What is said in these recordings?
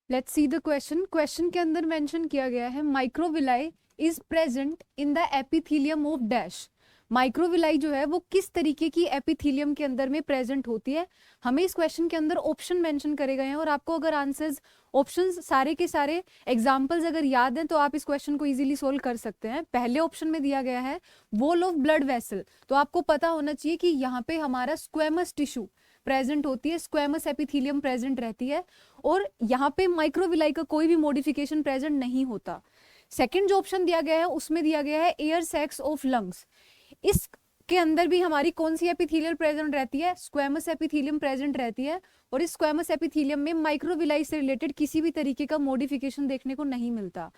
Let's see the question. Question के अंदर mention किया गया है microvilli is present in the epithelium of dash. Microvilli जो है वो किस तरीके की एपिथेलियम के अंदर में प्रेजेंट होती है, हमें इस क्वेश्चन के अंदर ऑप्शन मेंशन करे गए हैं। और आपको अगर आंसर्स ऑप्शंस सारे के सारे एग्जांपल्स अगर याद हैं तो आप इस क्वेश्चन को इजीली सोल्व कर सकते हैं। पहले ऑप्शन में दिया गया है वॉल ऑफ ब्लड वेसल, तो आपको पता होना चाहिए कि यहाँ पे हमारा स्क्वेमस टिश्यू प्रेजेंट होती है, स्क्वेमस एपिथेलियम प्रेजेंट रहती है, और यहाँ पे माइक्रोविलाई का कोई भी मॉडिफिकेशन प्रेजेंट नहीं होता। सेकंड जो ऑप्शन दिया गया है उसमें दिया गया है एयर सैक्स ऑफ लंग्स। इस के अंदर भी हमारी कौन सी एपिथेलियल प्रेजेंट रहती है, स्क्वेमस एपिथेलियम प्रेजेंट रहती है, और इस स्क्वेमस एपिथेलियम में माइक्रोविलाई से रिलेटेड किसी भी तरीके का मॉडिफिकेशन देखने को नहीं मिलता।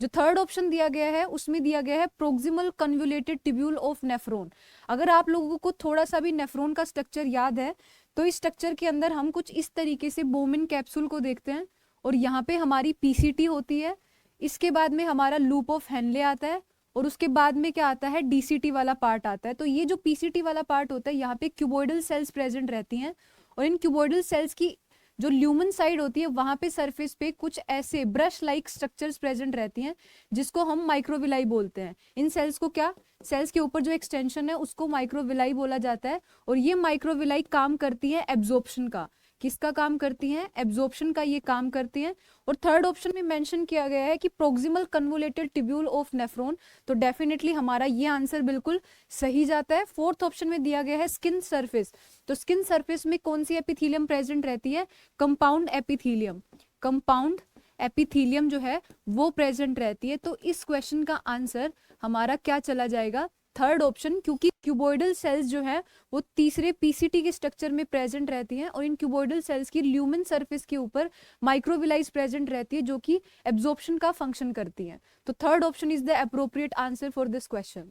जो थर्ड ऑप्शन दिया गया है उसमें दिया गया है proximal convoluted tubule of nephron. अगर आप लोगों को थोड़ा सा भी नेफ्रॉन का स्ट्रक्चर याद है तो इस स्ट्रक्चर के अंदर हम कुछ इस तरीके से बोमिन कैप्सूल को देखते हैं, और यहाँ पे हमारी पीसीटी होती है, इसके बाद में हमारा लूप ऑफ हेनले आता है, और उसके बाद में क्या आता है, डीसीटी वाला पार्ट आता है। तो ये जो पीसीटी वाला पार्ट होता है यहाँ पे क्यूबॉइडल सेल्स प्रेजेंट रहती हैं, और इन क्यूबॉइडल सेल्स की जो ल्यूमन साइड होती है वहां पे सरफेस पे कुछ ऐसे ब्रश लाइक स्ट्रक्चर्स प्रेजेंट रहती हैं जिसको हम माइक्रोविलाई बोलते हैं। इन सेल्स को क्या, सेल्स के ऊपर जो एक्सटेंशन है उसको माइक्रोविलाई बोला जाता है, और ये माइक्रोविलाई काम करती है एब्जॉर्प्शन का। किसका काम करती हैं, एब्जॉर्प्शन का ये काम करती हैं। और थर्ड ऑप्शन में मेंशन किया गया है कि proximal convoluted tubule of nephron, तो डेफिनेटली हमारा ये आंसर बिल्कुल सही जाता है। फोर्थ ऑप्शन में दिया गया है स्किन सरफेस, तो स्किन सरफेस में कौन सी एपिथेलियम प्रेजेंट रहती है, कंपाउंड एपिथेलियम। कंपाउंड एपिथेलियम जो है वो प्रेजेंट रहती है। तो इस क्वेश्चन का आंसर हमारा क्या चला जाएगा, थर्ड ऑप्शन, क्योंकि क्यूबॉइडल सेल्स जो है वो तीसरे पीसीटी के स्ट्रक्चर में प्रेजेंट रहती हैं, और इन क्यूबॉइडल सेल्स की ल्यूमन सरफेस के ऊपर माइक्रोविलाइज प्रेजेंट रहती है जो कि एब्जॉर्प्शन का फंक्शन करती हैं। तो third option is the appropriate answer for this question.